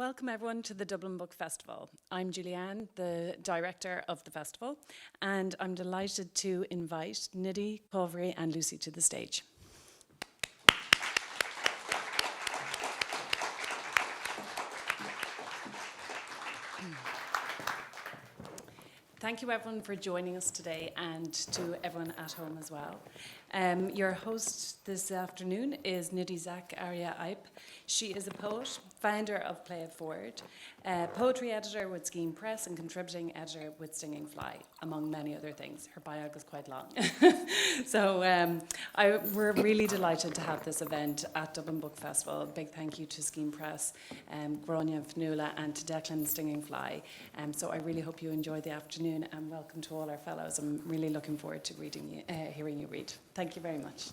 Welcome everyone to the Dublin Book Festival. I'm Julianne, the director of the festival, and I'm delighted to invite Nidhi, Cauvery and Lucy to the stage. Thank you everyone for joining us today, and to everyone at home as well. Your host this afternoon is Nidhi Zak, Aria Eipe. She is a poet, founder of Play It Forward, poetry editor with Skein Press and contributing editor with Stinging Fly, among many other things. Her bio is quite long. So we're really delighted to have this event at Dublin Book Festival. A big thank you to Skein Press, Gráinne Fionnuala and to Declan Stinging Fly. So I really hope you enjoy the afternoon, and welcome to all our fellows. I'm really looking forward to hearing you read. Thank you very much.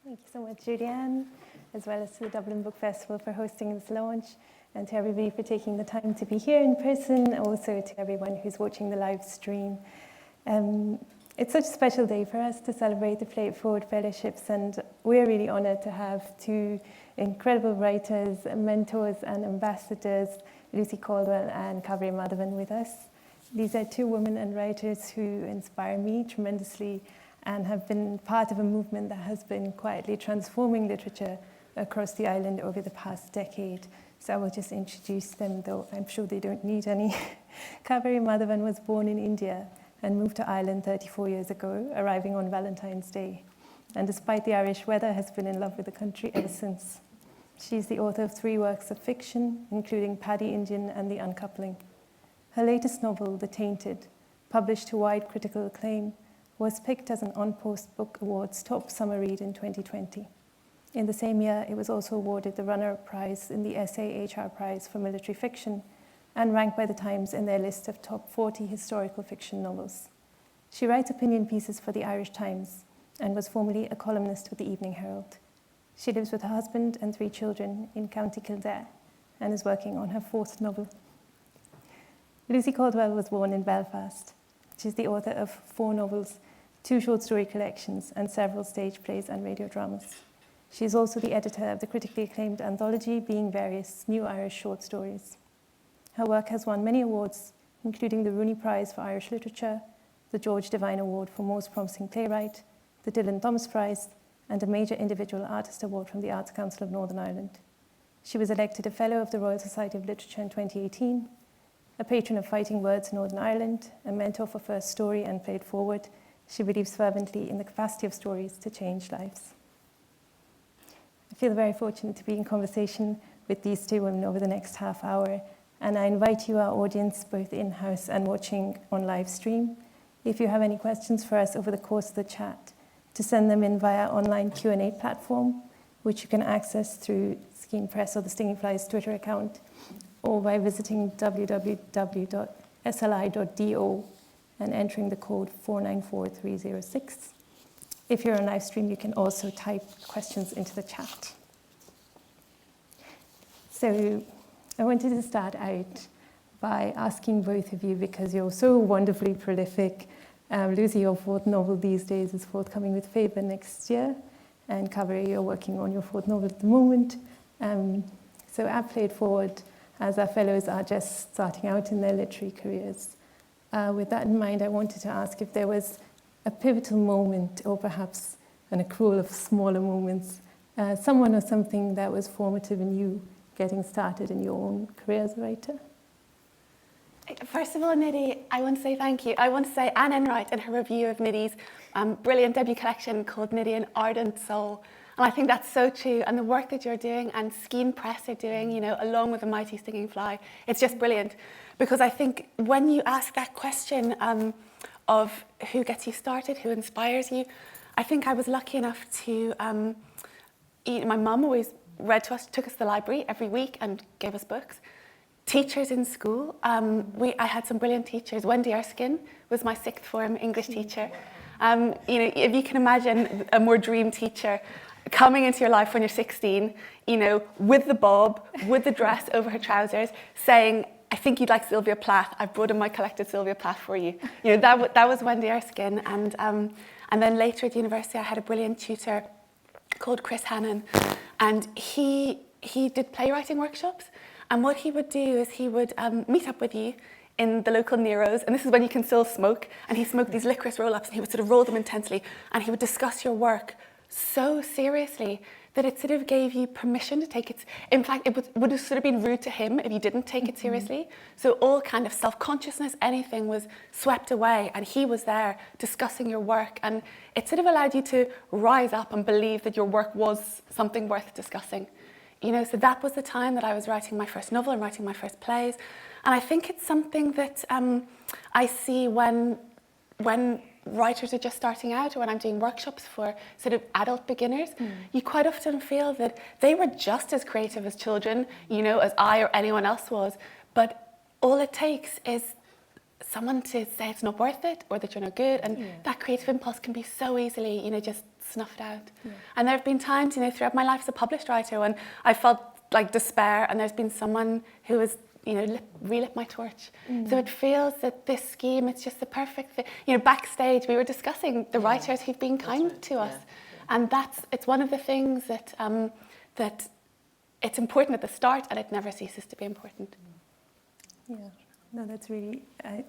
Thank you so much, Julianne, as well as to the Dublin Book Festival for hosting this launch, and to everybody for taking the time to be here in person, also to everyone who's watching the live stream. It's such a special day for us to celebrate the Play It Forward Fellowships, and we're really honoured to have two incredible writers, mentors and ambassadors, Lucy Caldwell and Cauvery Madhavan, with us. These are two women and writers who inspire me tremendously and have been part of a movement that has been quietly transforming literature across the island over the past decade. So I will just introduce them, though I'm sure they don't need any. Cauvery Madhavan was born in India and moved to Ireland 34 years ago, arriving on Valentine's Day. And despite the Irish weather, has been in love with the country ever since. She's the author of 3 works of fiction, including Paddy Indian and The Uncoupling. Her latest novel, The Tainted, published to wide critical acclaim, was picked as an On Post Book Awards top summer read in 2020. In the same year, it was also awarded the runner-up prize in the SAHR Prize for Military Fiction, and ranked by the Times in their list of top 40 historical fiction novels. She writes opinion pieces for the Irish Times and was formerly a columnist with the Evening Herald. She lives with her husband and 3 children in County Kildare and is working on her 4th novel. Lucy Caldwell was born in Belfast. She's the author of 4 novels, 2 short story collections, and several stage plays and radio dramas. She is also the editor of the critically acclaimed anthology Being Various New Irish Short Stories. Her work has won many awards, including the Rooney Prize for Irish Literature, the George Devine Award for Most Promising Playwright, the Dylan Thomas Prize, and a major individual artist award from the Arts Council of Northern Ireland. She was elected a Fellow of the Royal Society of Literature in 2018, a patron of Fighting Words in Northern Ireland, a mentor for First Story and Play It Forward. She believes fervently in the capacity of stories to change lives. I feel very fortunate to be in conversation with these 2 women over the next half hour, and I invite you, our audience, both in-house and watching on live stream, if you have any questions for us over the course of the chat, to send them in via online Q&A platform, which you can access through Skein Press or the Stinging Fly's Twitter account, or by visiting www.sli.do and entering the code 494306. If you're on live stream, you can also type questions into the chat. So I wanted to start out by asking both of you, because you're so wonderfully prolific. Lucy, your 4th novel these days is forthcoming with Faber next year, and Cauvery, you're working on your 4th novel at the moment. So at Play It Forward, as our fellows are just starting out in their literary careers. With that in mind, I wanted to ask if there was a pivotal moment, or perhaps an accrual of smaller moments, someone or something that was formative in you getting started in your own career as a writer. First of all, Nidhi, I want to say thank you. I want to say Anne Enright in her review of Nidhi's brilliant debut collection called Nidhi, An Ardent Soul. And I think that's so true. And the work that you're doing and Skein Press are doing, along with the mighty Stinging Fly, it's just brilliant. Because I think when you ask that question of who gets you started, who inspires you, I think I was lucky enough to, my mum always read to us, took us to the library every week and gave us books. Teachers in school, I had some brilliant teachers. Wendy Erskine was my 6th form English teacher. If you can imagine a more dream teacher coming into your life when you're 16, with the bob, with the dress over her trousers, saying, I think you'd like Sylvia Plath. I've brought in my collected Sylvia Plath for you. That was Wendy Erskine. And then later at university, I had a brilliant tutor called Chris Hannon, and he did playwriting workshops. And what he would do is he would meet up with you in the local Nero's, and this is when you can still smoke, and he smoked these licorice roll-ups, and he would sort of roll them intensely, and he would discuss your work so seriously that it sort of gave you permission to take it. In fact, it would have sort of been rude to him if you didn't take it seriously. So all kind of self-consciousness, anything was swept away, and he was there discussing your work, and it sort of allowed you to rise up and believe that your work was something worth discussing. You know, so that was the time that I was writing my first novel and writing my first plays. And I think it's something that I see when writers are just starting out, or when I'm doing workshops for sort of adult beginners, you quite often feel that they were just as creative as children, you know, as I or anyone else was. But all it takes is someone to say it's not worth it, or that you're no good, and that creative impulse can be so easily, you know, just snuffed out. And there have been times, you know, throughout my life as a published writer when I felt like despair, and there's been someone who has, you know, relit my torch. So it feels that this scheme, it's just the perfect fit. You know, backstage we were discussing the writers who've been kind to us, and it's one of the things that that it's important at the start, and it never ceases to be important. Yeah, no, that's really,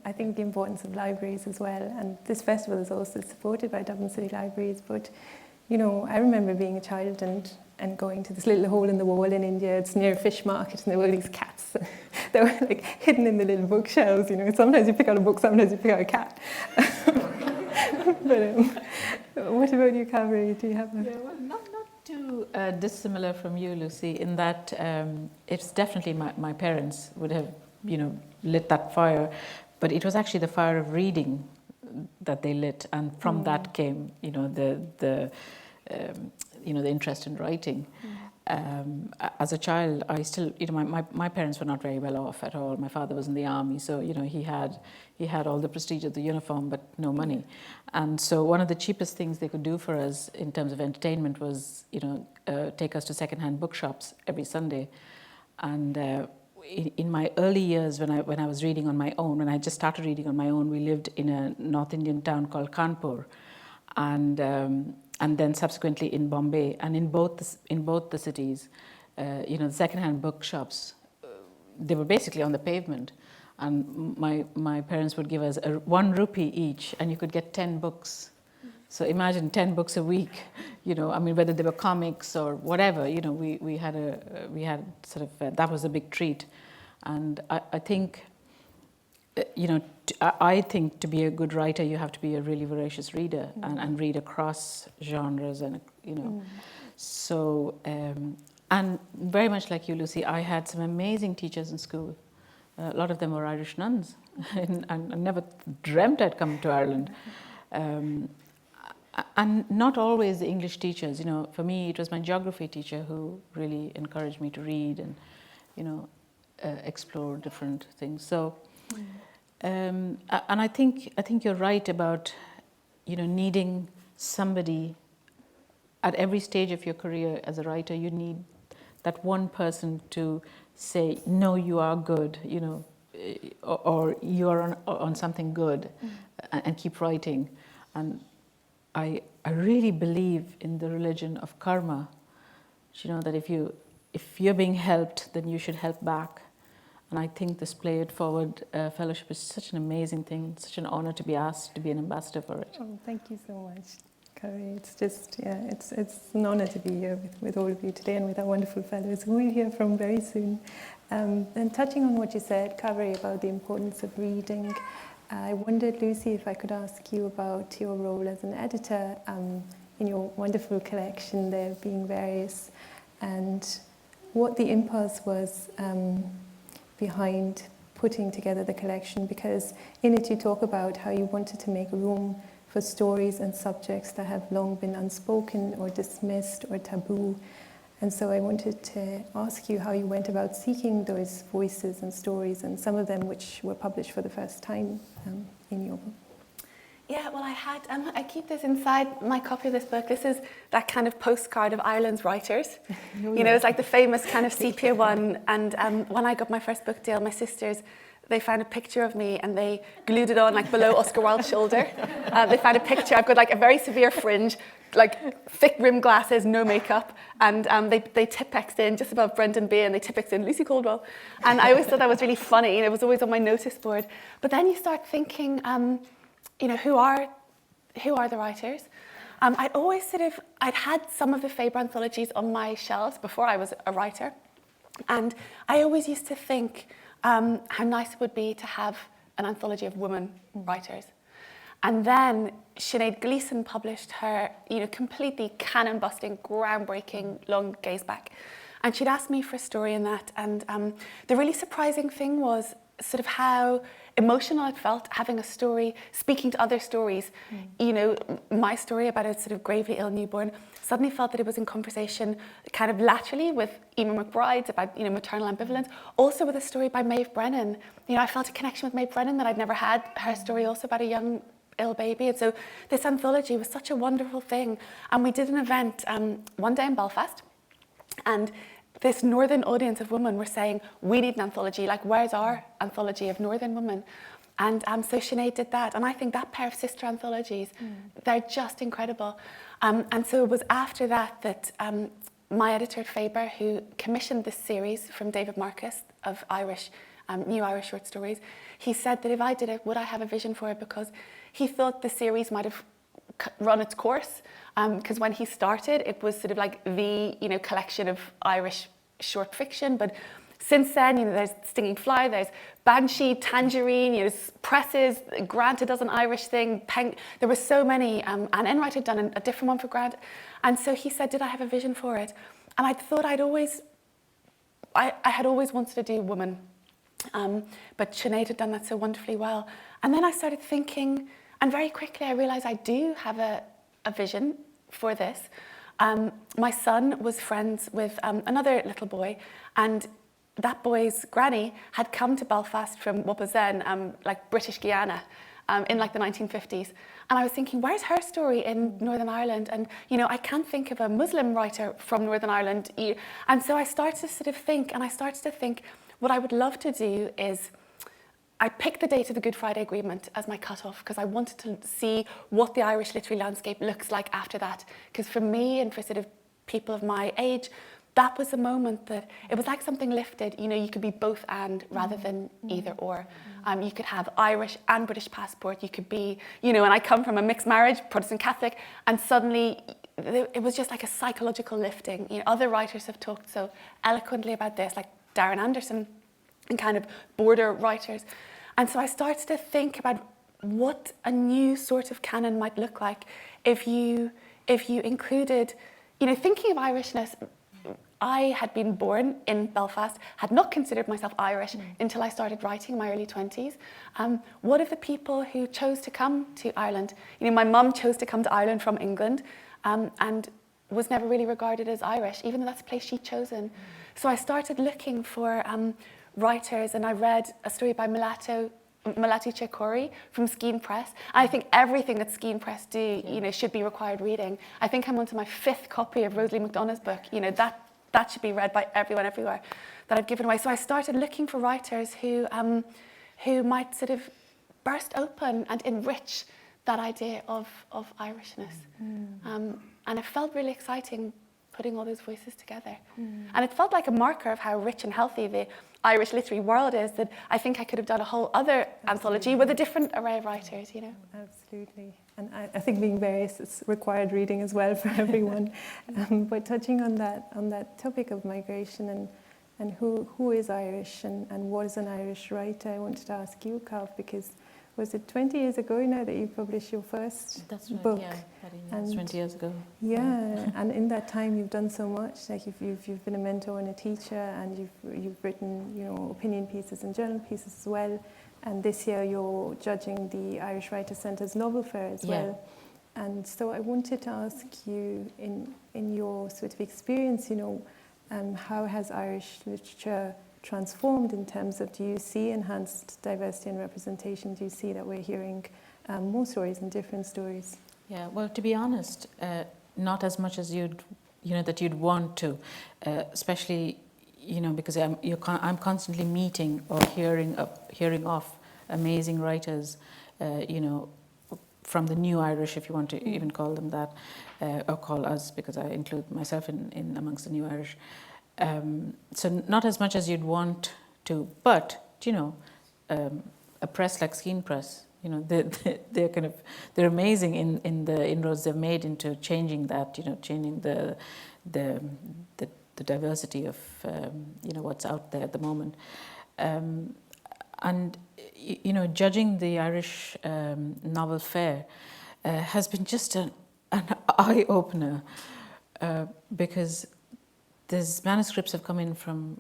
I think the importance of libraries as well, and this festival is also supported by Dublin City Libraries, but you know, I remember being a child and going to this little hole in the wall in India. It's near a fish market, and there were these cats that were like hidden in the little bookshelves. You know, sometimes you pick out a book, sometimes you pick out a cat. But what about you, Cauvery? Do you have a... Yeah, well, not too dissimilar from you, Lucy, in that it's definitely my parents would have, you know, lit that fire, but it was actually the fire of reading that they lit, and from that came, you know, the interest in writing. As a child, I still, you know, my parents were not very well off at all. My father was in the army, so you know he had all the prestige of the uniform, but no money. And so one of the cheapest things they could do for us in terms of entertainment was, you know, take us to secondhand bookshops every Sunday. And in my early years, when I was reading on my own, when I just started reading on my own, we lived in a North Indian town called Kanpur, and then subsequently in Bombay, and in both the cities, you know, the secondhand bookshops, they were basically on the pavement, and my parents would give us 1 rupee each, and you could get 10 books. So imagine 10 books a week, you know, I mean, whether they were comics or whatever, you know, we had sort of, that was a big treat. And I think, you know, I think to be a good writer, you have to be a really voracious reader and read across genres, and, you know. So, and very much like you, Lucy, I had some amazing teachers in school. A lot of them were Irish nuns, and I never dreamt I'd come to Ireland. And not always the English teachers, you know. For me, it was my geography teacher who really encouraged me to read and, you know, explore different things. So, and I think you're right about, you know, needing somebody at every stage of your career as a writer. You need that one person to say, no, you are good, you know, or you are on something good, and keep writing. And I really believe in the religion of karma. You know, that if you're being helped, then you should help back. And I think this Play It Forward fellowship is such an amazing thing, such an honor to be asked to be an ambassador for it. Oh, thank you so much, Cauvery. It's just, yeah, it's an honor to be here with all of you today, and with our wonderful fellows who we'll hear from very soon. And touching on what you said, Cauvery, about the importance of reading, I wondered, Lucy, if I could ask you about your role as an editor in your wonderful collection, there being various, and what the impulse was behind putting together the collection, because in it you talk about how you wanted to make room for stories and subjects that have long been unspoken or dismissed or taboo. And so I wanted to ask you how you went about seeking those voices and stories, and some of them which were published for the first time in your book. Yeah, well, I keep this inside my copy of this book. This is that kind of postcard of Ireland's writers. You know, it's like the famous kind of sepia one. And when I got my first book deal, my sisters, they found a picture of me and they glued it on like below Oscar Wilde's shoulder. They found a picture, I've got like a very severe fringe, like thick rimmed glasses, no makeup, and they Tipp-X'd in just above Brendan B, and they Tipp-X'd in Lucy Caldwell. And I always thought that was really funny, and it was always on my notice board. But then you start thinking, who are the writers? I'd had some of the Faber anthologies on my shelves before I was a writer. And I always used to think how nice it would be to have an anthology of women writers. And then Sinead Gleeson published her, completely canon-busting, groundbreaking Long Gaze Back. And she'd asked me for a story in that. And the really surprising thing was sort of how emotional it felt having a story, speaking to other stories. My story about a sort of gravely ill newborn suddenly felt that it was in conversation kind of laterally with Emma McBride's about, maternal ambivalence, also with a story by Maeve Brennan. I felt a connection with Maeve Brennan that I'd never had, her story also about a young ill baby. And so this anthology was such a wonderful thing. And we did an event one day in Belfast, and this northern audience of women were saying, we need an anthology, like where's our anthology of northern women? And so Sinead did that. And I think that pair of sister anthologies, they're just incredible. And so it was after that my editor at Faber, who commissioned this series from David Marcus of new Irish short stories, he said that if I did it, would I have a vision for it? Because he thought the series might have run its course. Because when he started, it was sort of like the collection of Irish short fiction. But since then, there's Stinging Fly, there's Banshee, Tangerine, there's Presses, Grant does an Irish thing, there were so many. Anne Enright had done a different one for Grant. And so he said, did I have a vision for it? And I thought I had always wanted to do women. But Sinead had done that so wonderfully well. And then I started thinking, and very quickly I realized I do have a vision for this. My son was friends with another little boy, and that boy's granny had come to Belfast from what was then like British Guiana in like the 1950s. And I was thinking, where's her story in Northern Ireland? And, I can't think of a Muslim writer from Northern Ireland. And so I started to sort of think, what I would love to do is, I picked the date of the Good Friday Agreement as my cutoff because I wanted to see what the Irish literary landscape looks like after that. Because for me and for sort of people of my age, that was a moment that it was like something lifted. You could be both and rather than either or. You could have Irish and British passport. You could be, and I come from a mixed marriage, Protestant Catholic, and suddenly it was just like a psychological lifting. Other writers have talked so eloquently about this, like Darren Anderson and kind of border writers. And so I started to think about what a new sort of canon might look like if you included, thinking of Irishness. I had been born in Belfast, had not considered myself Irish until I started writing in my early 20s. What of the people who chose to come to Ireland? My mum chose to come to Ireland from England and was never really regarded as Irish, even though that's a place she'd chosen. So I started looking for writers, and I read a story by Mulatu Chekori from Skein Press. And I think everything that Skein Press do, should be required reading. I think I'm onto my 5th copy of Rosalie McDonough's book. That should be read by everyone everywhere that I've given away. So I started looking for writers who might sort of burst open and enrich that idea of Irishness. And it felt really exciting putting all those voices together. And it felt like a marker of how rich and healthy the Irish literary world is, that I think I could have done a whole other anthology with a different array of writers, Absolutely. And I think being various is required reading as well for everyone. But touching on that topic of migration and who is Irish and what is an Irish writer, I wanted to ask you, Cav, because was it 20 years ago now that you published your first book? Yeah, that's 20 years ago. Yeah, and in that time you've done so much. Like you've been a mentor and a teacher, and you've written opinion pieces and journal pieces as well. And this year you're judging the Irish Writers' Centre's Novel Fair as well. And so I wanted to ask you, in your sort of experience, how has Irish literature transformed in terms of, do you see enhanced diversity and representation? Do you see that we're hearing more stories and different stories? Yeah, well, to be honest, not as much as you'd want to, especially, because I'm constantly meeting or hearing of amazing writers, from the New Irish, if you want to even call them that, or call us, because I include myself in amongst the New Irish. So not as much as you'd want to, but a press like Skein Press, they're amazing in the inroads they've made into changing that, changing the diversity of what's out there at the moment, and judging the Irish novel fair has been just an eye opener, because there's manuscripts have come in from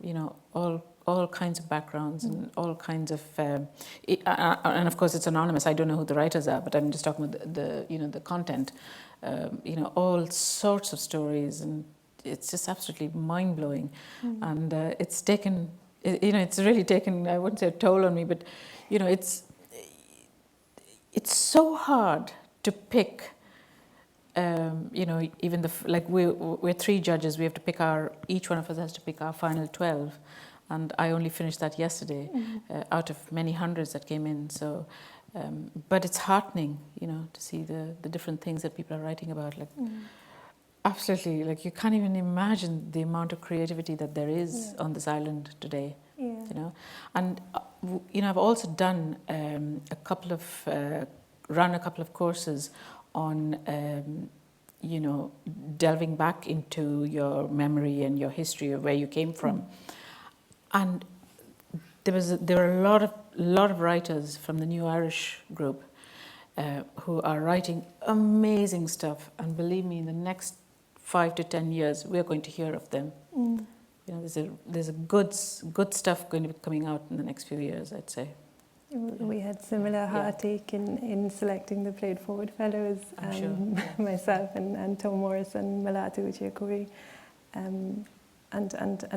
all kinds of backgrounds and all kinds of and of course it's anonymous. I don't know who the writers are, but I'm just talking about the content. All sorts of stories, and it's just absolutely mind-blowing. And it's taken, it's really taken, I wouldn't say a toll on me, but it's so hard to pick. Even we're 3 judges. We have to pick each one of us has to pick our final 12, and I only finished that yesterday, out of many hundreds that came in. So, but it's heartening, to see the different things that people are writing about. Absolutely, you can't even imagine the amount of creativity that there is on this island today. Yeah. And I've also done run a couple of courses on delving back into your memory and your history of where you came from. And there were a lot of writers from the New Irish group who are writing amazing stuff, and believe me, in the next 5 to 10 years we're going to hear of them. There's a good stuff going to be coming out in the next few years, I'd say. We had similar heartache in selecting the Played Forward Fellows, myself and Tom Morris and Malatu Uchiakuri, and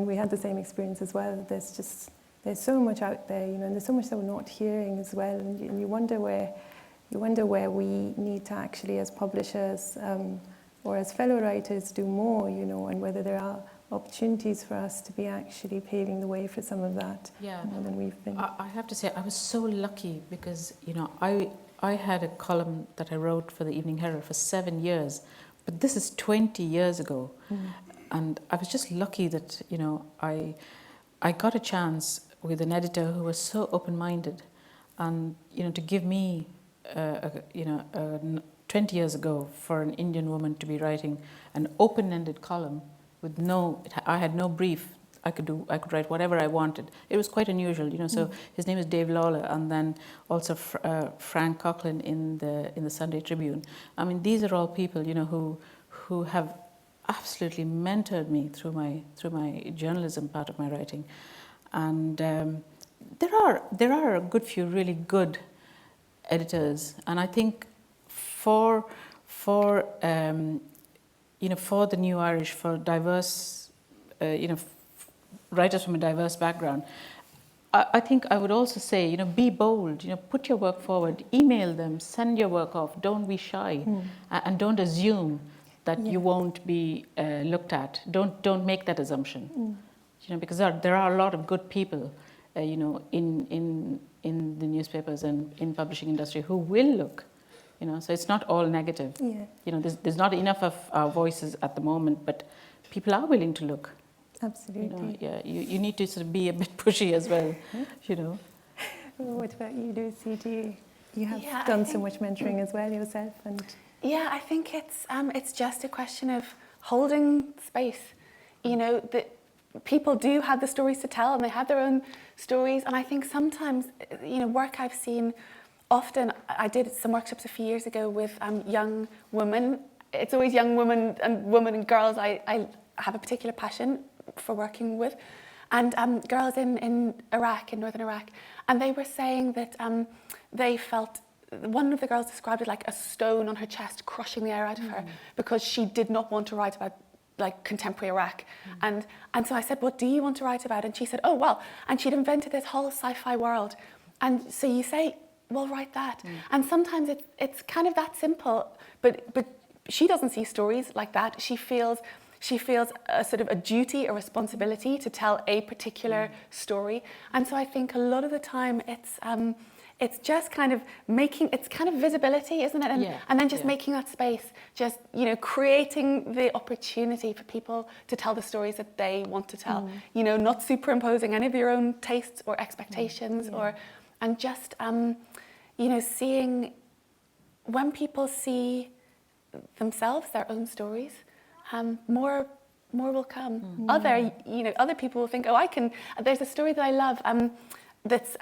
we had the same experience as well. There's so much out there, and there's so much that we're not hearing as well, and you wonder where we need to actually, as publishers or as fellow writers, do more, and whether there are opportunities for us to be actually paving the way for some of that more than we've been. I have to say, I was so lucky because, I had a column that I wrote for the Evening Herald for 7 years, but this is 20 years ago. And I was just lucky that, I got a chance with an editor who was so open-minded, and, to give me, 20 years ago, for an Indian woman to be writing an open-ended column with I had no brief. I could write whatever I wanted. It was quite unusual, So his name is Dave Lawler, and then also Frank Coughlin in the Sunday Tribune. I mean, these are all people, who have absolutely mentored me through my journalism part of my writing, and there are a good few really good editors, and I think for the New Irish, for diverse, writers from a diverse background, I think I would also say, be bold, put your work forward, email them, send your work off, don't be shy, and don't assume that you won't be looked at. Don't make that assumption, because there are a lot of good people, in the newspapers and in publishing industry who will look. So it's not all negative. There's not enough of our voices at the moment, but people are willing to look. Absolutely. You need to sort of be a bit pushy as well, What about you, Lucy? You have done so much mentoring as well yourself, and I think it's just a question of holding space. That people do have the stories to tell, and they have their own stories. And I think sometimes, work I've seen. Often, I did some workshops a few years ago with young women. It's always young women and girls I have a particular passion for working with. And girls in Iraq, in northern Iraq. And they were saying that they felt, one of the girls described it like a stone on her chest crushing the air out of her, because she did not want to write about contemporary Iraq. And so I said, what do you want to write about? And she said, oh, well, and she'd invented this whole sci-fi world. And so you say, well, write that. And sometimes it's kind of that simple, but she doesn't see stories like that. She feels she feels a sort of a duty, a responsibility to tell a particular story. And so I think a lot of the time it's just kind of it's kind of visibility, isn't it? And then just making that space, just, creating the opportunity for people to tell the stories that they want to tell, not superimposing any of your own tastes or expectations and just, seeing when people see themselves, their own stories, more will come. Other people will think, there's a story that I love, that's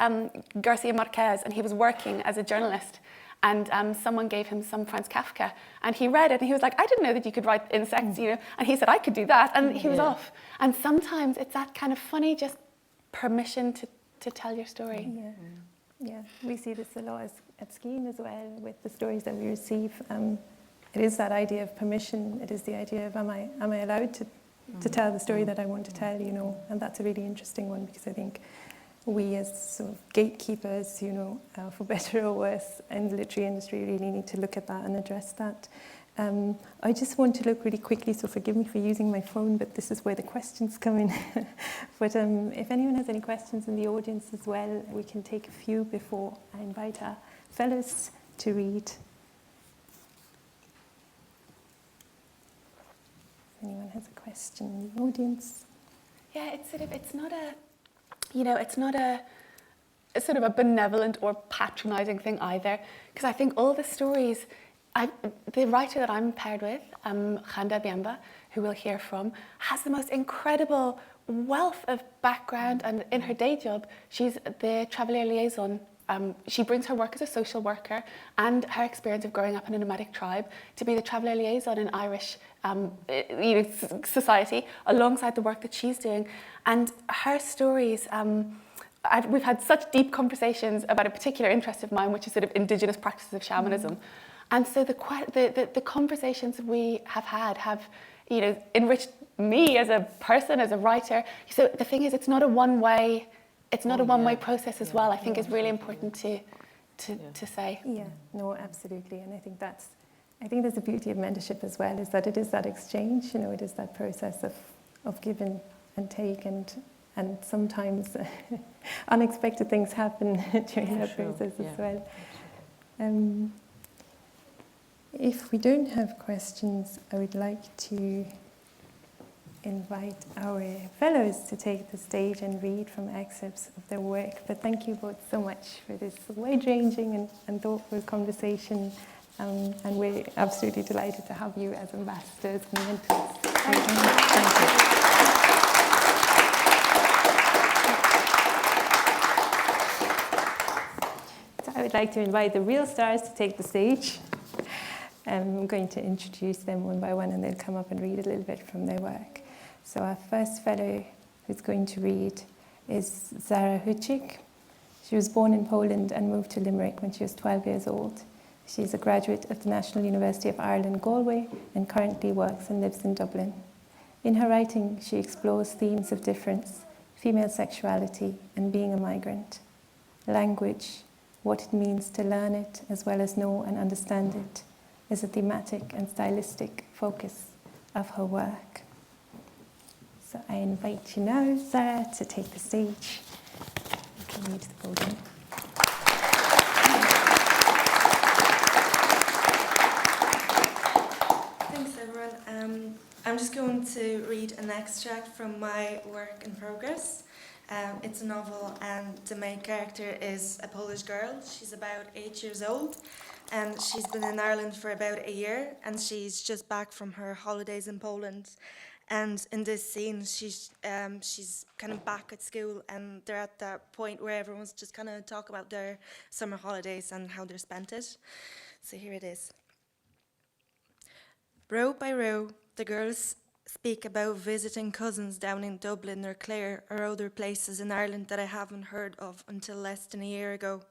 Garcia Marquez, and he was working as a journalist, and someone gave him some Franz Kafka, and he read it, and he was like, I didn't know that you could write insects, and he said, I could do that, and he was off. And sometimes it's that kind of funny, just permission to tell your story. Yeah, we see this a lot at Skein as well, with the stories that we receive. It is that idea of permission. It is the idea of, am I allowed to tell the story that I want to tell, and that's a really interesting one, because I think we as sort of gatekeepers, for better or worse, in the literary industry really need to look at that and address that. I just want to look really quickly, so forgive me for using my phone, but this is where the questions come in. But if anyone has any questions in the audience as well, we can take a few before I invite our fellows to read. If anyone has a question in the audience. Yeah, it's not a sort of a benevolent or patronising thing either, because I think all the stories, the writer that I'm paired with, Gonchigkhand Byambaa, who we'll hear from, has the most incredible wealth of background, and in her day job, she's the Chomhairle Ealaíon. She brings her work as a social worker and her experience of growing up in a nomadic tribe to be the Chomhairle Ealaíon in Irish society, alongside the work that she's doing. And her stories, we've had such deep conversations about a particular interest of mine, which is sort of indigenous practices of shamanism. And so the conversations we have had have, enriched me as a person, as a writer. So the thing is, it's not a one-way. It's not a one-way process as well. I think is really important to say. Yeah, no, absolutely, and I think there's a beauty of mentorship as well, is that it is that exchange. It is that process of give and take, and sometimes unexpected things happen during that process as well. If we don't have questions, I would like to invite our fellows to take the stage and read from excerpts of their work. But thank you both so much for this wide-ranging and thoughtful conversation. And we're absolutely delighted to have you as ambassadors and mentors. Thank you. So I would like to invite the real stars to take the stage. I'm going to introduce them one by one, and they'll come up and read a little bit from their work. So our first fellow who's going to read is Sara Chudzik. She was born in Poland and moved to Limerick when she was 12 years old. She is a graduate of the National University of Ireland, Galway, and currently works and lives in Dublin. In her writing, she explores themes of difference, female sexuality, and being a migrant. Language, what it means to learn it as well as know and understand it, is a thematic and stylistic focus of her work. So I invite you now, Sara, to take the stage. You can read the podium. Thanks, everyone. I'm just going to read an extract from my work in progress. It's a novel, and the main character is a Polish girl. She's about 8 years old, and she's been in Ireland for about a year, and she's just back from her holidays in Poland. And in this scene, she's kind of back at school, and they're at that point where everyone's just kind of talk about their summer holidays and how they spent it. So here it is. Row by row, the girls speak about visiting cousins down in Dublin or Clare or other places in Ireland that I haven't heard of until less than a year ago.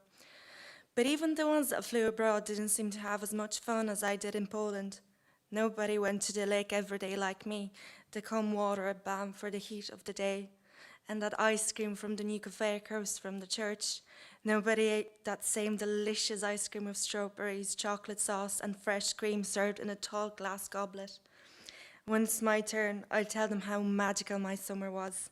But even the ones that flew abroad didn't seem to have as much fun as I did in Poland. Nobody went to the lake every day like me, the calm water at Bam for the heat of the day, and that ice cream from the new cafe across from the church. Nobody ate that same delicious ice cream with strawberries, chocolate sauce and fresh cream served in a tall glass goblet. When it's my turn, I'll tell them how magical my summer was.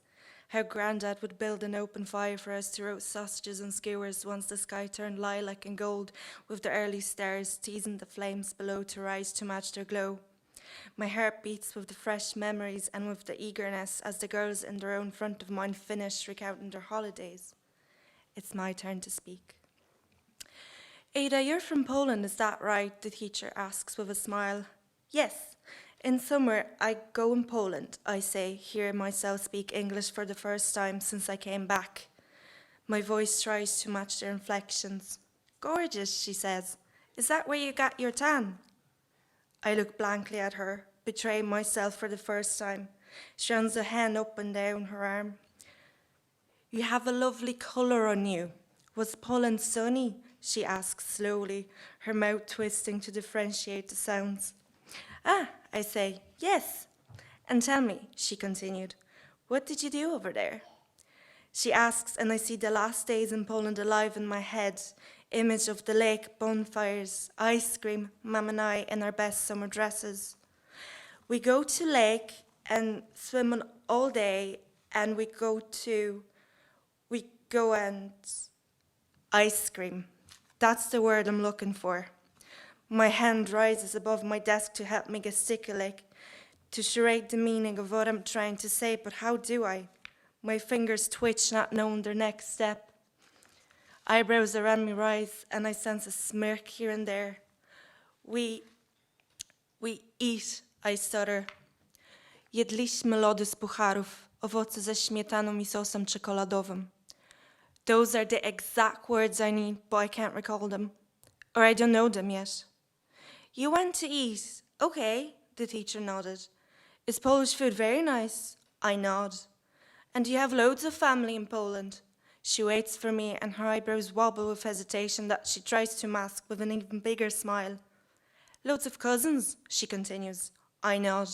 How Grandad would build an open fire for us to roast sausages and skewers once the sky turned lilac and gold with the early stars teasing the flames below to rise to match their glow. My heart beats with the fresh memories and with the eagerness as the girls in the row in front of mine finish recounting their holidays. It's my turn to speak. Ada, you're from Poland, is that right? The teacher asks with a smile. Yes. In summer, I go in Poland, I say, hearing myself speak English for the first time since I came back. My voice tries to match their inflections. Gorgeous, she says. Is that where you got your tan? I look blankly at her, betraying myself for the first time. She runs a hand up and down her arm. You have a lovely colour on you. Was Poland sunny? She asks slowly, her mouth twisting to differentiate the sounds. Ah, I say, yes. And tell me, she continued, what did you do over there? She asks, and I see the last days in Poland alive in my head. Image of the lake, bonfires, ice cream, Mum and I in our best summer dresses. We go to lake and swim on all day, and we go and ice cream. That's the word I'm looking for. My hand rises above my desk to help me gesticulate, to charade the meaning of what I'm trying to say, but how do I? My fingers twitch, not knowing their next step. Eyebrows around me rise, and I sense a smirk here and there. We eat, I stutter. Jedliśmy lody z pucharów, owoce ze śmietaną I sosem czekoladowym. Those are the exact words I need, but I can't recall them. Or I don't know them yet. You went to eat. Okay, the teacher nodded. Is Polish food very nice? I nod. And you have loads of family in Poland? She waits for me, and her eyebrows wobble with hesitation that she tries to mask with an even bigger smile. Loads of cousins, she continues. I nod.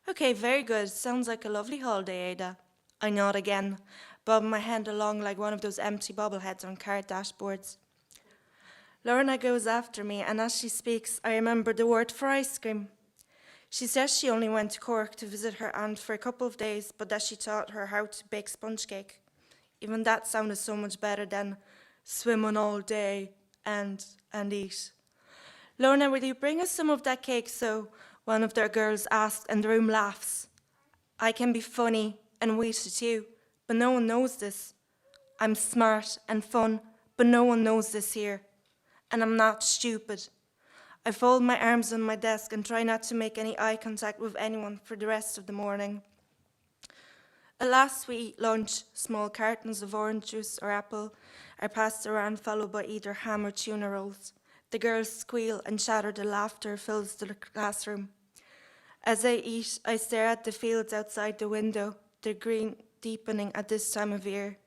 Okay, very good. Sounds like a lovely holiday, Ada. I nod again, bobbing my hand along like one of those empty bobbleheads on car dashboards. Lorna goes after me, and as she speaks, I remember the word for ice cream. She says she only went to Cork to visit her aunt for a couple of days, but that she taught her how to bake sponge cake. Even that sounded so much better than swim on all day and eat. Lorna, will you bring us some of that cake? So one of their girls asked, and the room laughs. I can be funny and witty too, but no one knows this. I'm smart and fun, but no one knows this here. And I'm not stupid. I fold my arms on my desk and try not to make any eye contact with anyone for the rest of the morning. At last we eat lunch. Small cartons of orange juice or apple are passed around, followed by either ham or tuna rolls. The girls squeal and chatter. The laughter fills the classroom. As I eat, I stare at the fields outside the window, their green deepening at this time of year.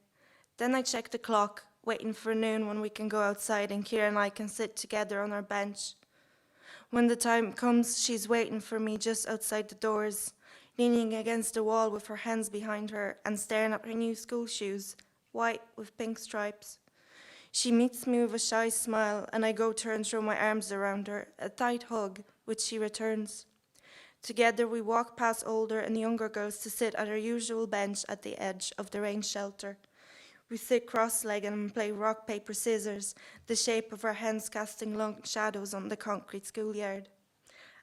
Then I check the clock, waiting for noon when we can go outside and Kira and I can sit together on our bench. When the time comes, she's waiting for me just outside the doors, leaning against the wall with her hands behind her and staring at her new school shoes, white with pink stripes. She meets me with a shy smile, and I go to her and throw my arms around her, a tight hug, which she returns. Together we walk past older and younger girls to sit at our usual bench at the edge of the rain shelter. We sit cross-legged and play rock, paper, scissors, the shape of our hands casting long shadows on the concrete schoolyard.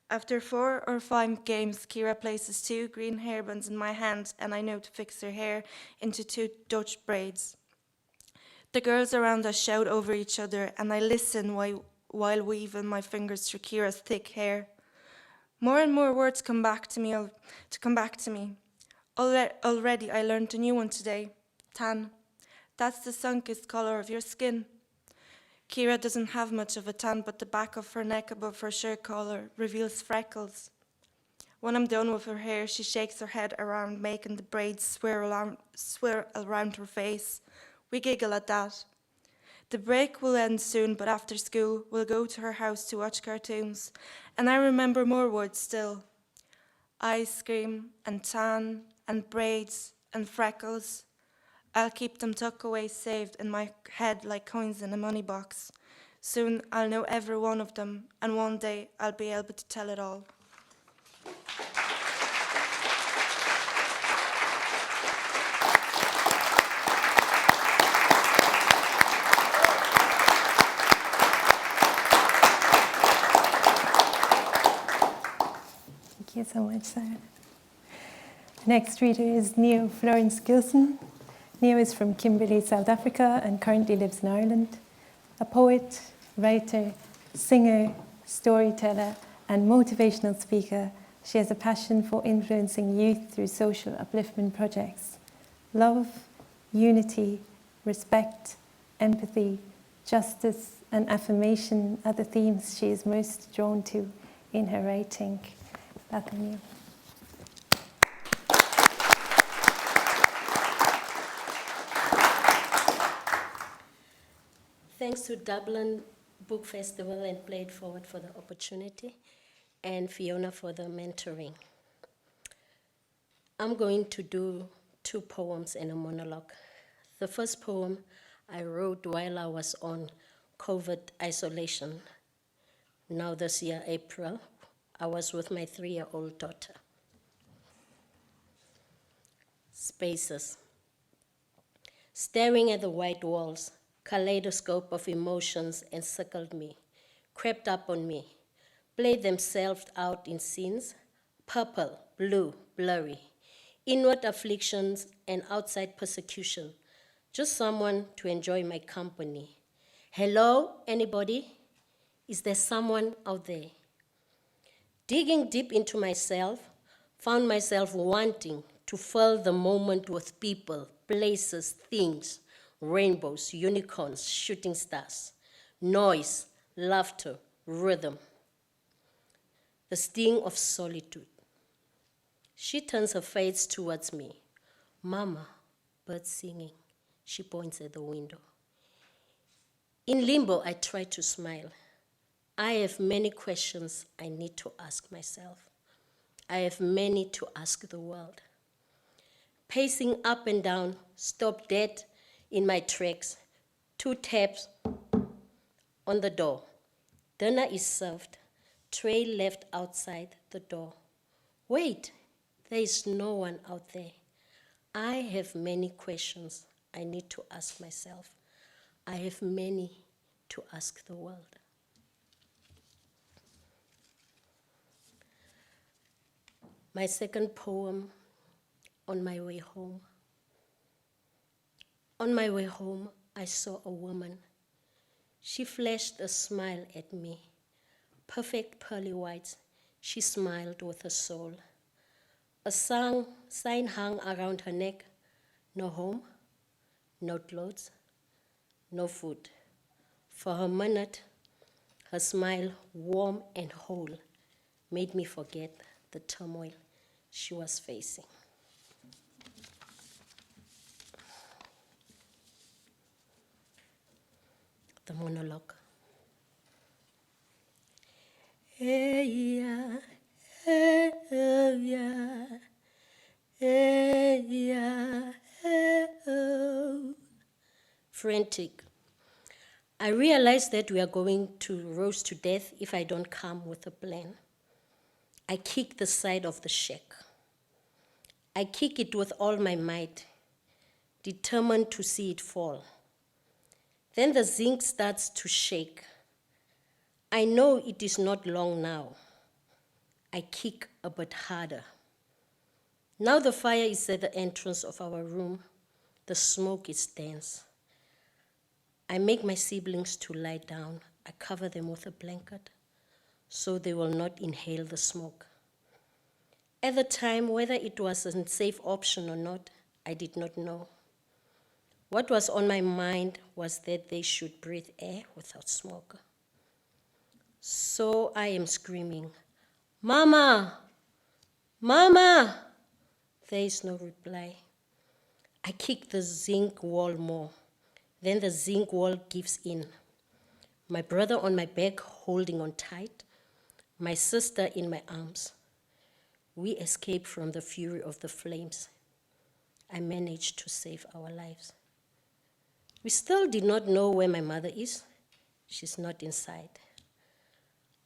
After 4 or 5 games, Kira places 2 green hairbands in my hand, and I know to fix her hair into 2 Dutch braids. The girls around us shout over each other, and I listen while weaving my fingers through Kira's thick hair. More and more words come back to me. Already I learned a new one today. Tan. That's the sun-kissed color of your skin. Kira doesn't have much of a tan, but the back of her neck above her shirt collar reveals freckles. When I'm done with her hair, she shakes her head around, making the braids swirl around her face. We giggle at that. The break will end soon, but after school, we'll go to her house to watch cartoons. And I remember more words still. Ice cream and tan and braids and freckles. I'll keep them tucked away, saved in my head like coins in a money box. Soon I'll know every one of them, and one day I'll be able to tell it all. Thank you so much, Sarah. The next reader is Neo Florence Gilson. Neo is from Kimberley, South Africa, and currently lives in Ireland. A poet, writer, singer, storyteller, and motivational speaker, she has a passion for influencing youth through social upliftment projects. Love, unity, respect, empathy, justice, and affirmation are the themes she is most drawn to in her writing. Welcome, you. Thanks to Dublin Book Festival and Played Forward for the opportunity, and Fiona for the mentoring. I'm going to do 2 poems and a monologue. The first poem I wrote while I was on COVID isolation. Now this year, April, I was with my 3-year-old daughter. Spaces. Staring at the white walls, kaleidoscope of emotions encircled me, crept up on me, played themselves out in scenes, purple, blue, blurry, inward afflictions and outside persecution, just someone to enjoy my company. Hello, anybody? Is there someone out there? Digging deep into myself, found myself wanting to fill the moment with people, places, things, rainbows, unicorns, shooting stars, noise, laughter, rhythm. The sting of solitude. She turns her face towards me. Mama, birds singing. She points at the window. In limbo, I try to smile. I have many questions I need to ask myself. I have many to ask the world. Pacing up and down, stop dead in my tracks. 2 taps on the door. Dinner is served. Tray left outside the door. Wait, there is no one out there. I have many questions I need to ask myself. I have many to ask the world. My second poem, On My Way Home. On my way home, I saw a woman. She flashed a smile at me. Perfect pearly whites, she smiled with a soul. A sign hung around her neck. No home, no clothes, no food. For a minute, her smile, warm and whole, made me forget the turmoil she was facing. The monologue. Hey, yeah, hey, oh, yeah, hey, yeah, hey, oh. Frantic. I realize that we are going to roast to death if I don't come with a plan. I kick the side of the shack. I kick it with all my might, determined to see it fall. Then the zinc starts to shake. I know it is not long now. I kick a bit harder. Now the fire is at the entrance of our room. The smoke is dense. I make my siblings to lie down. I cover them with a blanket so they will not inhale the smoke. At the time, whether it was a safe option or not, I did not know. What was on my mind was that they should breathe air without smoke. So I am screaming, Mama! Mama! There is no reply. I kick the zinc wall more. Then the zinc wall gives in. My brother on my back holding on tight, my sister in my arms. We escape from the fury of the flames. I managed to save our lives. We still did not know where my mother is. She's not inside.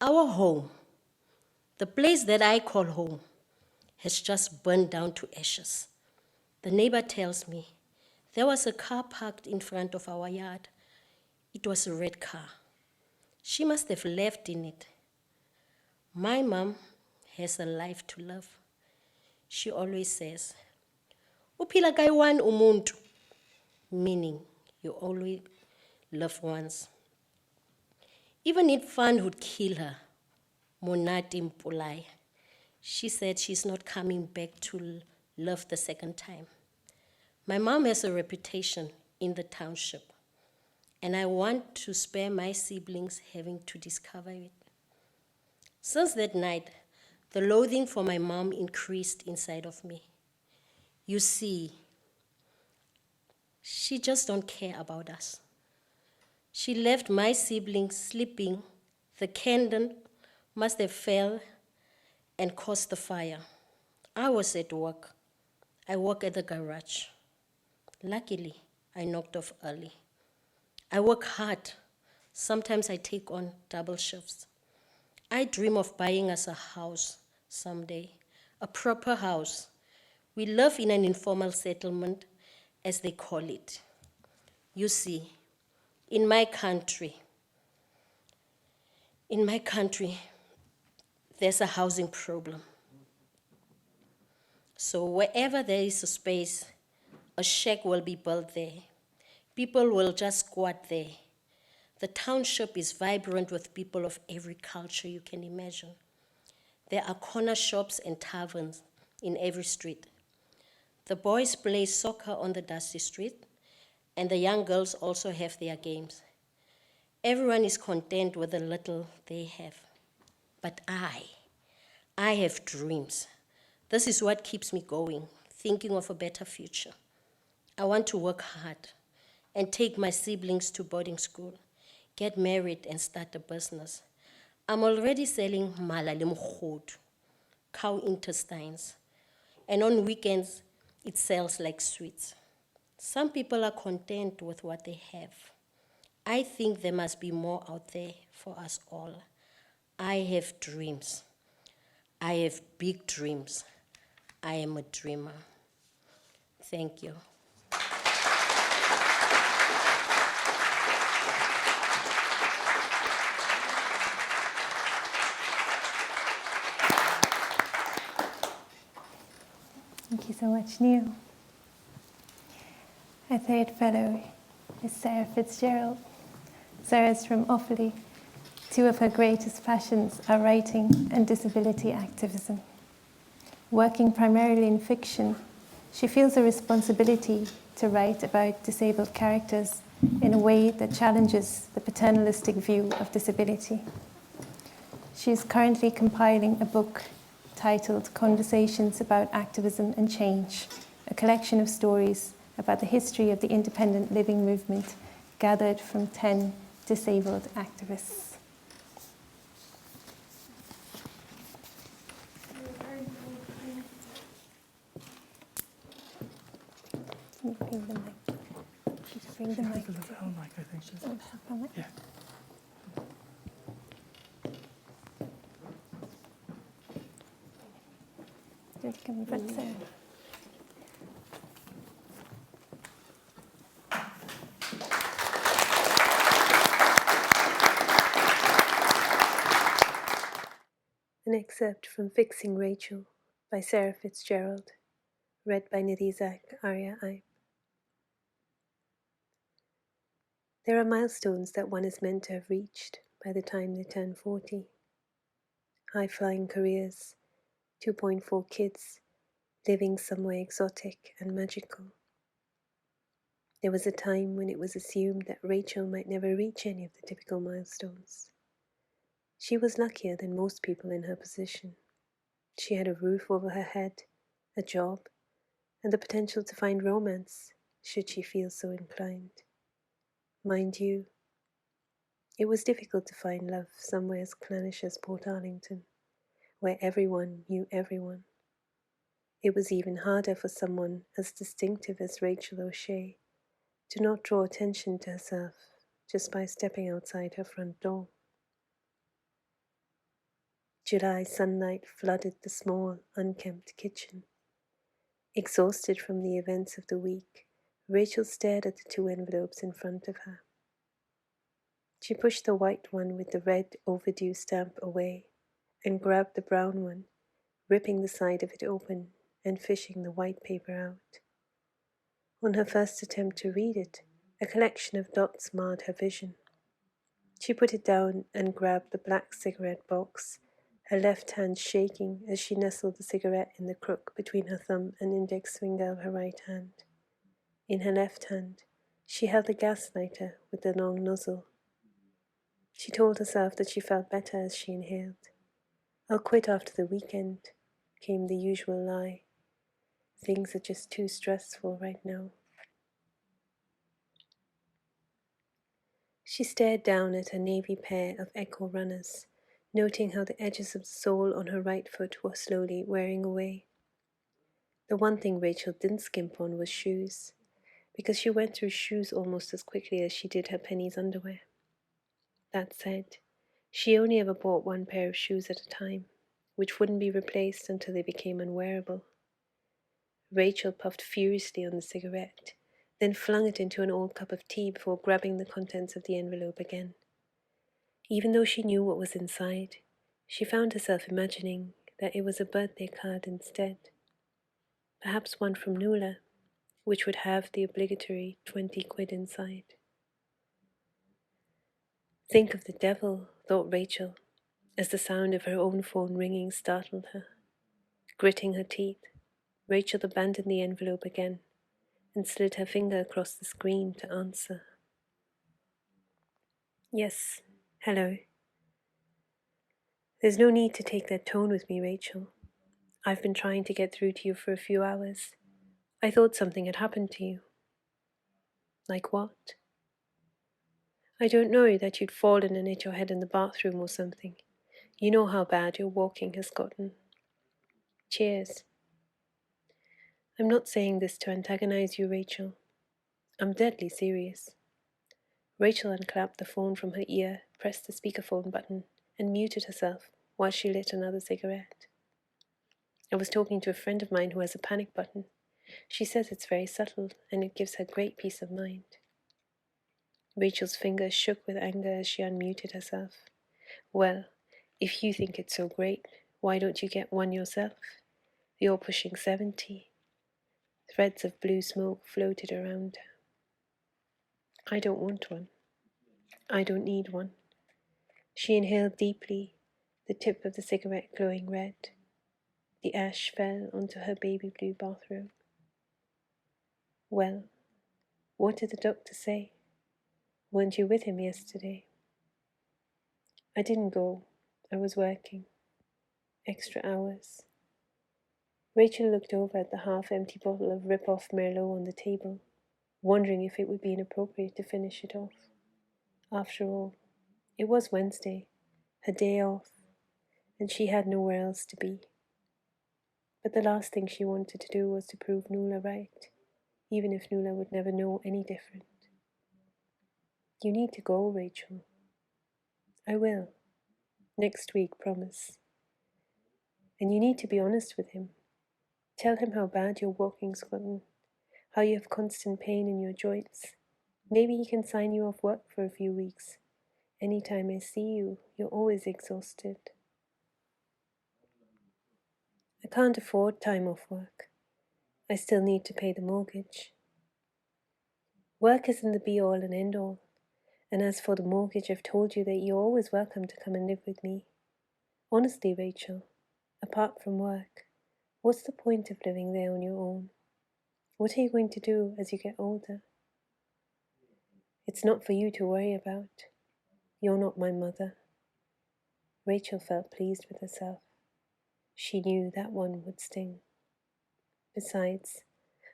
Our home, the place that I call home, has just burned down to ashes. The neighbor tells me there was a car parked in front of our yard. It was a red car. She must have left in it. My mom has a life to love. She always says, "Uphila kaiwan umuntu," meaning you always love ones. Even if fun would kill her, Monati Mpulai, she said she's not coming back to love the second time. My mom has a reputation in the township, and I want to spare my siblings having to discover it. Since that night, the loathing for my mom increased inside of me. You see, she just don't care about us. She left my siblings sleeping. The candle must have fell and caused the fire. I was at work. I work at the garage. Luckily, I knocked off early. I work hard. Sometimes I take on double shifts. I dream of buying us a house someday, a proper house. We live in an informal settlement, as they call it. You see, in my country, there's a housing problem. So wherever there is a space, a shack will be built there. People will just squat there. The township is vibrant with people of every culture you can imagine. There are corner shops and taverns in every street. The boys play soccer on the dusty street, and the young girls also have their games. Everyone is content with the little they have. But I have dreams. This is what keeps me going, thinking of a better future. I want to work hard and take my siblings to boarding school, get married and start a business. I'm already selling mala le mogodu, cow intestines, and on weekends it sells like sweets. Some people are content with what they have. I think there must be more out there for us all. I have dreams. I have big dreams. I am a dreamer. Thank you. Thank you so much, Neil. Our third fellow is Sara Fitzgerald. Sara's from Offaly. Two of her greatest passions are writing and disability activism. Working primarily in fiction, she feels a responsibility to write about disabled characters in a way that challenges the paternalistic view of disability. She is currently compiling a book titled Conversations About Activism and Change, a collection of stories about the history of the independent living movement gathered from 10 disabled activists. Can you bring the mic? Just bring the mic. Oh, mic, I think she's. Yeah. Do you come in front, Sarah? An excerpt from Fixing Rachel by Sara Fitzgerald, read by Nidhi Zak, Aria Eipe. There are milestones that one is meant to have reached by the time they turn 40. High-flying careers, 2.4 kids, living somewhere exotic and magical. There was a time when it was assumed that Rachel might never reach any of the typical milestones. She was luckier than most people in her position. She had a roof over her head, a job, and the potential to find romance, should she feel so inclined. Mind you, it was difficult to find love somewhere as clannish as Portarlington, where everyone knew everyone. It was even harder for someone as distinctive as Rachel O'Shea to not draw attention to herself just by stepping outside her front door. July sunlight flooded the small, unkempt kitchen. Exhausted from the events of the week, Rachel stared at the two envelopes in front of her. She pushed the white one with the red overdue stamp away and grabbed the brown one ripping the side of it open and fishing the white paper out. On her first attempt to read it, a collection of dots marred her vision. She put it down and grabbed the black cigarette box, her left hand shaking as she nestled the cigarette in the crook between her thumb and index finger of her right hand. In her left hand, she held the gas lighter with the long nozzle. She told herself that she felt better as she inhaled. "I'll quit after the weekend," came the usual lie. "Things are just too stressful right now." She stared down at her navy pair of Echo runners, noting how the edges of the sole on her right foot were slowly wearing away. The one thing Rachel didn't skimp on was shoes, because she went through shoes almost as quickly as she did her pennies underwear. That said, she only ever bought one pair of shoes at a time, which wouldn't be replaced until they became unwearable. Rachel puffed furiously on the cigarette, then flung it into an old cup of tea before grabbing the contents of the envelope again. Even though she knew what was inside, she found herself imagining that it was a birthday card instead. Perhaps one from Nuala, which would have the obligatory 20 quid inside. Think of the devil, thought Rachel, as the sound of her own phone ringing startled her. Gritting her teeth, Rachel abandoned the envelope again and slid her finger across the screen to answer. "Yes, hello." "There's no need to take that tone with me, Rachel. I've been trying to get through to you for a few hours. I thought something had happened to you." "Like what?" "I don't know, that you'd fallen and hit your head in the bathroom or something. You know how bad your walking has gotten." "Cheers." "I'm not saying this to antagonize you, Rachel. I'm deadly serious." Rachel unclapped the phone from her ear, pressed the speakerphone button, and muted herself while she lit another cigarette. "I was talking to a friend of mine who has a panic button. She says it's very subtle and it gives her great peace of mind." Rachel's fingers shook with anger as she unmuted herself. "Well, if you think it's so great, why don't you get one yourself? You're pushing 70. Threads of blue smoke floated around her. "I don't want one. I don't need one." She inhaled deeply, the tip of the cigarette glowing red. The ash fell onto her baby blue bathrobe. "Well, what did the doctor say? Weren't you with him yesterday?" "I didn't go. I was working. Extra hours." Rachel looked over at the half-empty bottle of rip-off Merlot on the table, wondering if it would be inappropriate to finish it off. After all, it was Wednesday, her day off, and she had nowhere else to be. But the last thing she wanted to do was to prove Nuala right, even if Nuala would never know any different. "You need to go, Rachel." "I will. Next week, promise. And you need to be honest with him. Tell him how bad your walking's gotten, how you have constant pain in your joints. Maybe he can sign you off work for a few weeks. Anytime I see you, you're always exhausted." "I can't afford time off work. I still need to pay the mortgage." "Work isn't the be-all and end-all. And as for the mortgage, I've told you that you're always welcome to come and live with me. Honestly, Rachel, apart from work, what's the point of living there on your own? What are you going to do as you get older?" "It's not for you to worry about. You're not my mother." Rachel felt pleased with herself. She knew that one would sting. "Besides,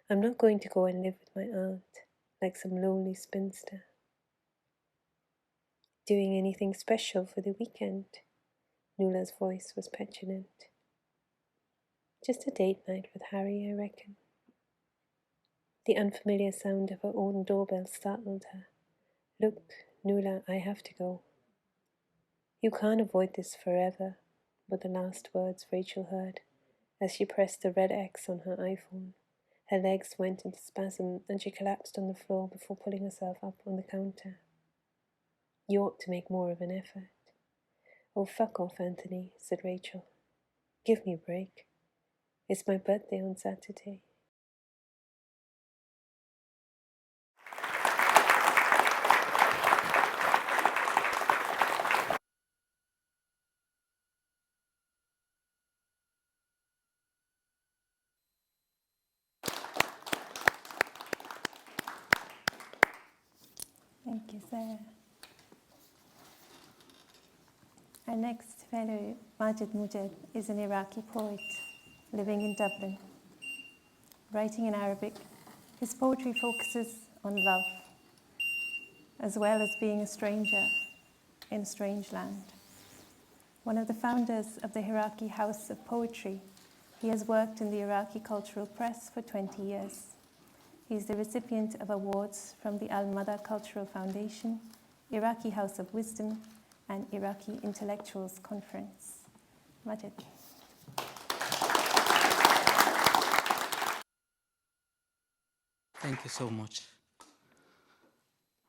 I'm not going to go and live with my aunt, like some lonely spinster." "Doing anything special for the weekend?" Nuala's voice was petulant. "Just a date night with Harry, I reckon." The unfamiliar sound of her own doorbell startled her. "Look, Nuala, I have to go." "You can't avoid this forever," were the last words Rachel heard as she pressed the red X on her iPhone. Her legs went into spasm and she collapsed on the floor before pulling herself up on the counter. "You ought to make more of an effort." "Oh, fuck off, Anthony," said Rachel. Give me a break. It's my birthday on Saturday. Thank you, Sarah. Our next fellow, Mujed, is an Iraqi poet living in Dublin. Writing in Arabic, his poetry focuses on love, as well as being a stranger in a strange land. One of the founders of the Iraqi House of Poetry, he has worked in the Iraqi cultural press for 20 years. He is the recipient of awards from the Al-Mada Cultural Foundation, Iraqi House of Wisdom, and Iraqi Intellectuals Conference. Majed. Thank you so much.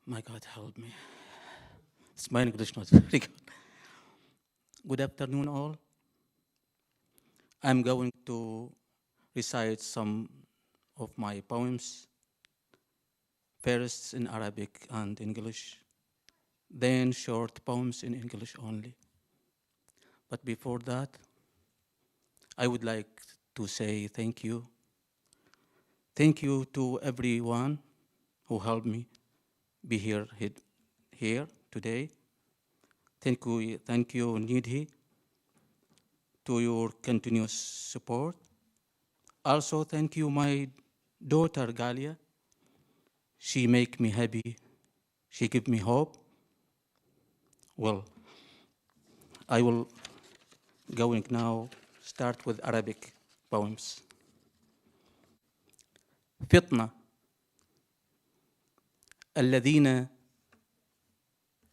My God, help me. It's my English not very good. Good afternoon, all. I'm going to recite some of my poems, first in Arabic and English, then short poems in English only. But before that, I would like to say thank you. Thank you to everyone who helped me be here today. Thank you, Nidhi, to your continuous support. Also, thank you, my daughter, Galia. She make me happy. She give me hope. Well, I will going now start with Arabic poems. Fitna.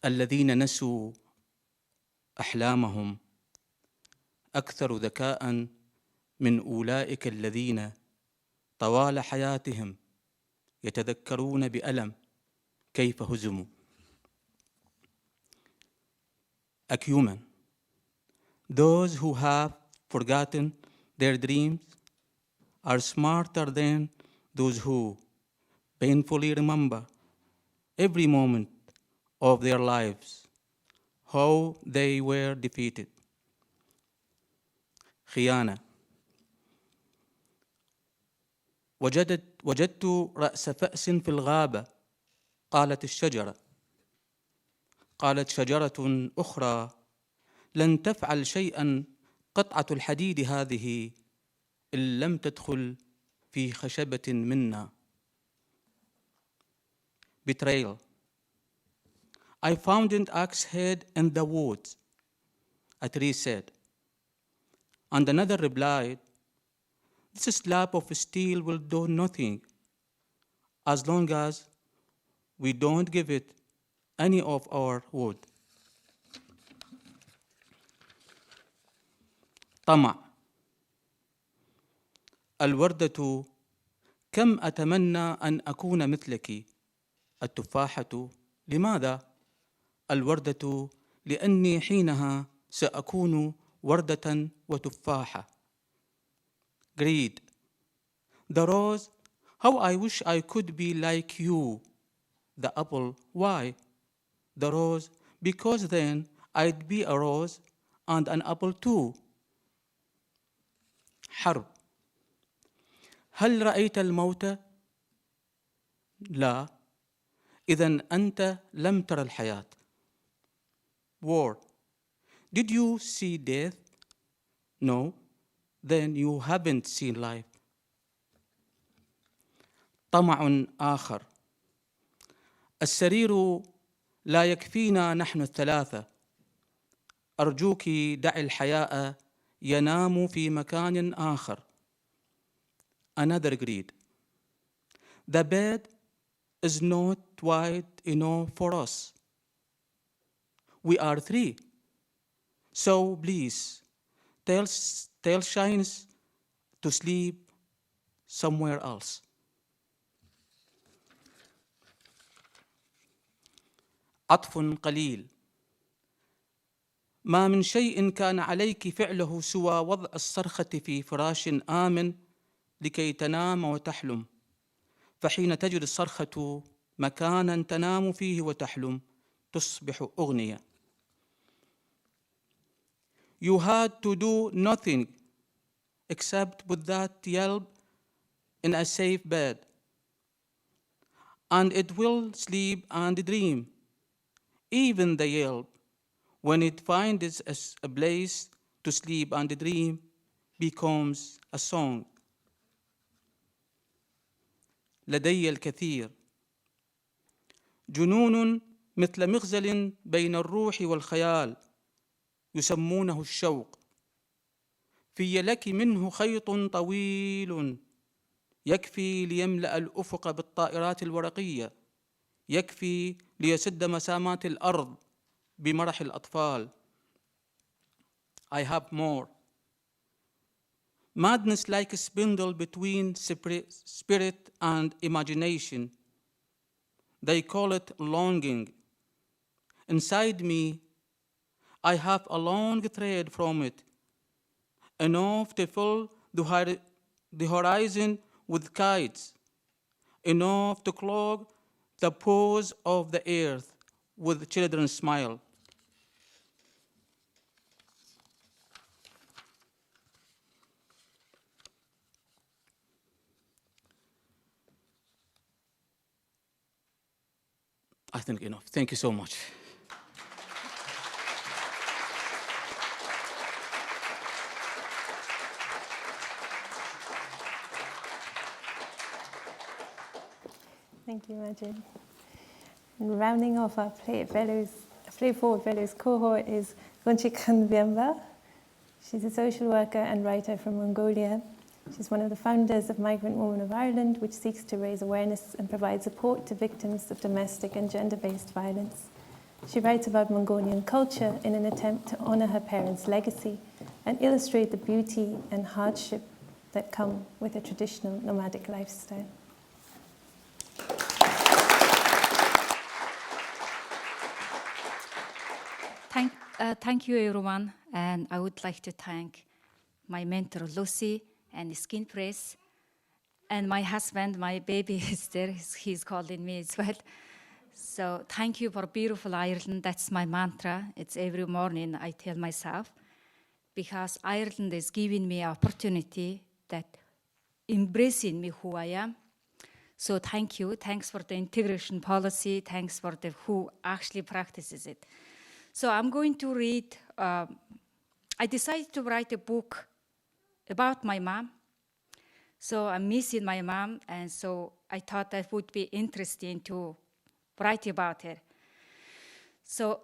الذين نسوا أحلامهم أكثر ذكاء من أولئك الذين طوال حياتهم يتذكرون بألم كيف هزموا. Acumen. Those who have forgotten their dreams are smarter than those who painfully remember every moment of their lives, how they were defeated. خيانة. وجدت رأس فأس في الغابة. قالت الشجرة. قالت شجرة أخرى لن تفعل شيئا قطعة الحديد هذه إن لم تدخل في خشبة منا. Betrayal. I found an axe head in the woods, a tree said. And another replied, this slab of steel will do nothing as long as we don't give it any of our wood. طمع. الوردة كم أتمنى أن أكون مثلك. التفاحة لماذا؟ الوردة لأني حينها سأكون وردة وتفاحة. Greed. The rose, how I wish I could be like you. The apple, why? The rose, because then I'd be a rose and an apple too. حرب. هل رأيت الموت؟ لا. إذن أنت لم تر الحياة. War. Did you see death? No. Then you haven't seen life. طمع آخر. السرير لا يكفينا نحن الثلاثة. أرجوك دع الحياء ينام في مكان آخر. Another greed. The bed is not wide enough for us. We are three. So please, tell Shines to sleep somewhere else. عطف قليل. ما من شيء كان عليك فعله سوى وضع الصرخة في فراش آمن لكي تنام وتحلم، فحين تجد الصرخة مكانا تنام فيه وتحلم تصبح أغنية. You had to do nothing except put that yelp in a safe bed, and it will sleep and dream. Even the yelp, when it finds a place to sleep and dream, becomes a song. لدي الكثير، جنون مثل مغزل بين الروح والخيال يسمونه الشوق، في لك منه خيط طويل يكفي ليملأ الأفق بالطائرات الورقية، يكفي ليسد مسامات الأرض بمرح الأطفال. I have more. Madness like a spindle between spirit and imagination. They call it longing. Inside me, I have a long thread from it, enough to fill the horizon with kites, enough to clog the pores of the earth with children's smile. I think enough. Thank you so much. Thank you, Majed. And rounding off our Play Forward Fellows cohort is Gonchigkhand Byambaa. She's a social worker and writer from Mongolia. She's one of the founders of Migrant Women of Ireland, which seeks to raise awareness and provide support to victims of domestic and gender-based violence. She writes about Mongolian culture in an attempt to honour her parents' legacy and illustrate the beauty and hardship that come with a traditional nomadic lifestyle. Thank you, everyone, and I would like to thank my mentor, Lucy, and Skein Press, and my husband. My baby is there, he's calling me as well. So thank you for beautiful Ireland. That's my mantra. It's every morning I tell myself, because Ireland is giving me an opportunity that embracing me who I am. So thank you. Thanks for the integration policy. Thanks for the who actually practices it. So I'm going to read, I decided to write a book about my mom. So I'm missing my mom, and so I thought that would be interesting to write about her. So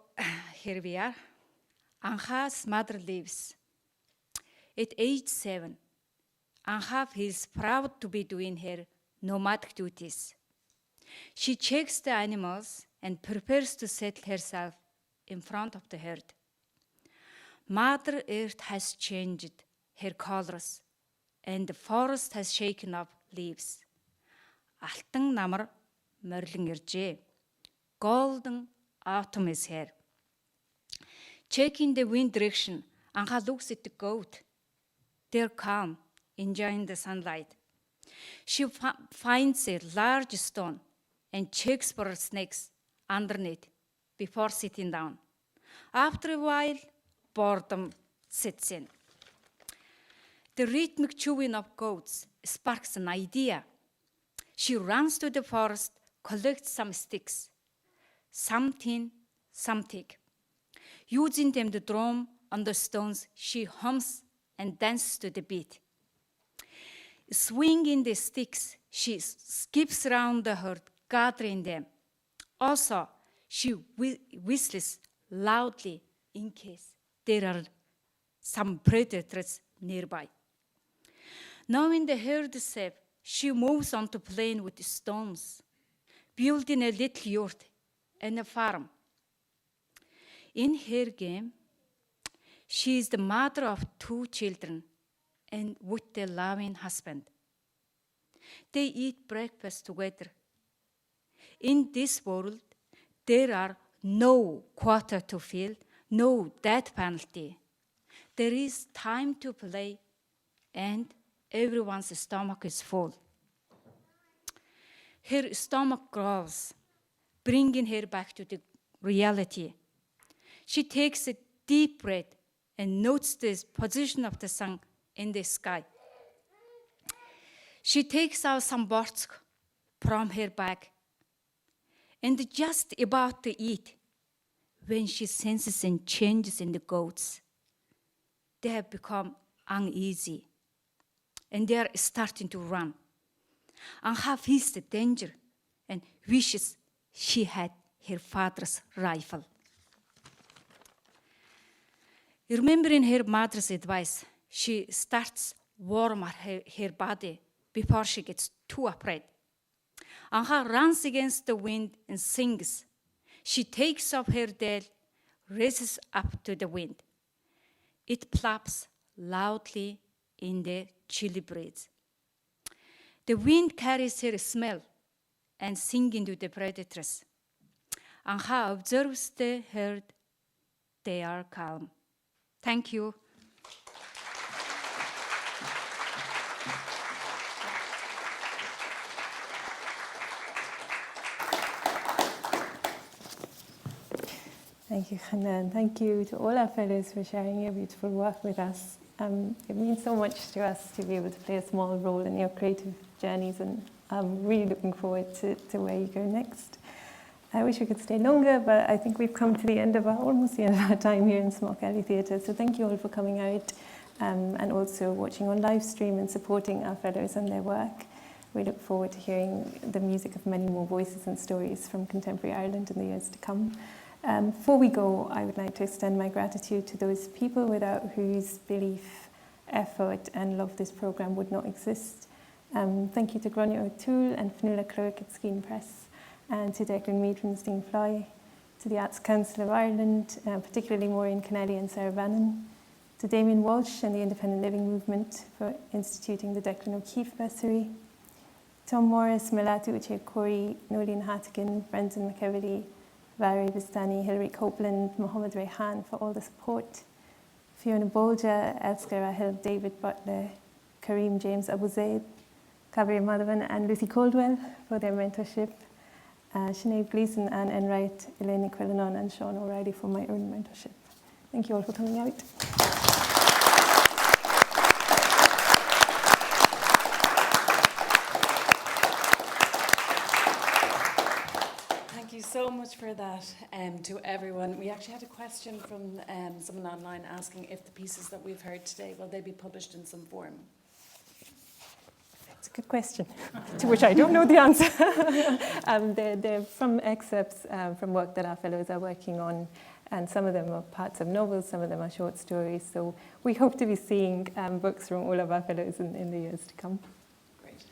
here we are. Anha's mother lives. At age 7, Anha is proud to be doing her nomadic duties. She checks the animals and prepares to settle herself in front of the herd. Mother Earth has changed her colors, and the forest has shaken up leaves. Алтан намар морлон иржээ. Golden autumn is here. Checking the wind direction, Anha looks at the goat. They're calm, enjoying the sunlight. She finds a large stone and checks for snakes underneath before sitting down. After a while, boredom sets in. The rhythmic chewing of goats sparks an idea. She runs to the forest, collects some sticks, some thin, some thick. Using them to drum on the stones, she hums and dances to the beat. Swinging the sticks, she skips around the herd, gathering them. Also, she whistles loudly in case there are some predators nearby. Knowing the herd is safe, she moves on to playing with the stones, building a little yurt and a farm. In her game, she is the mother of 2 children and with a loving husband. They eat breakfast together. In this world, there are no quota to fill, no death penalty. There is time to play, and everyone's stomach is full. Her stomach growls, bringing her back to the reality. She takes a deep breath and notes the position of the sun in the sky. She takes out some borscht from her bag and just about to eat when she senses some changes in the goats. They have become uneasy and they are starting to run. And half sees the danger and wishes she had her father's rifle. Remembering her mother's advice, she starts warm her body before she gets too afraid. Anha runs against the wind and sings. She takes off her tail, raises up to the wind. It plops loudly in the chilly breeze. The wind carries her smell and singing to the predators. Anha observes the herd. They are calm. Thank you. Thank you, Hannah, and thank you to all our fellows for sharing your beautiful work with us. It means so much to us to be able to play a small role in your creative journeys, and I'm really looking forward to where you go next. I wish we could stay longer, but I think we've come to the end of almost the end of our time here in Skein Theatre. So thank you all for coming out and also watching on live stream and supporting our fellows and their work. We look forward to hearing the music of many more voices and stories from contemporary Ireland in the years to come. Before we go, I would like to extend my gratitude to those people without whose belief, effort and love this programme would not exist. Thank you to Gráinne O'Toole and Fionnuala Clerk at Skein Press, and to Declan Mead from the Steen Fly, to the Arts Council of Ireland, particularly Maureen Kennelly and Sarah Bannon, to Damien Walsh and the Independent Living Movement for instituting the Declan O'Keeffe Bursary, Tom Morris, Milatu Uche Corey, Nolene Hattigan, Brendan McEvely, Valerie Bistani, Hilary Copeland, Mohammed Rehan for all the support, Fiona Bolger, Elsker Rahel, David Butler, Kareem James Abu Zaid, Cauvery Madhavan and Lucy Caldwell for their mentorship, Sinead Gleeson, Anne Enright, Elaine Quillanon and Sean O'Reilly for my own mentorship. Thank you all for coming out. Thank you so much for that to everyone. We actually had a question from someone online asking if the pieces that we've heard today, will they be published in some form? It's a good question, to which I don't know the answer. They're from excerpts from work that our fellows are working on, and some of them are parts of novels, some of them are short stories. So we hope to be seeing books from all of our fellows in the years to come. Great.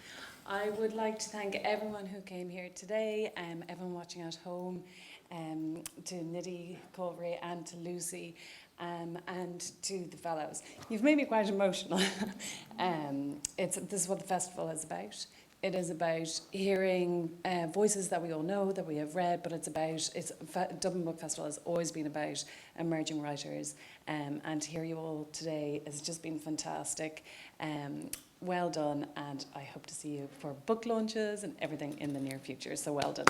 I would like to thank everyone who came here today, everyone watching at home, to Nidhi, Cauvery and to Lucy. And to the fellows. You've made me quite emotional. This is what the festival is about. It is about hearing voices that we all know, that we have read, but Dublin Book Festival has always been about emerging writers, and to hear you all today has just been fantastic. Well done, and I hope to see you for book launches and everything in the near future, so well done.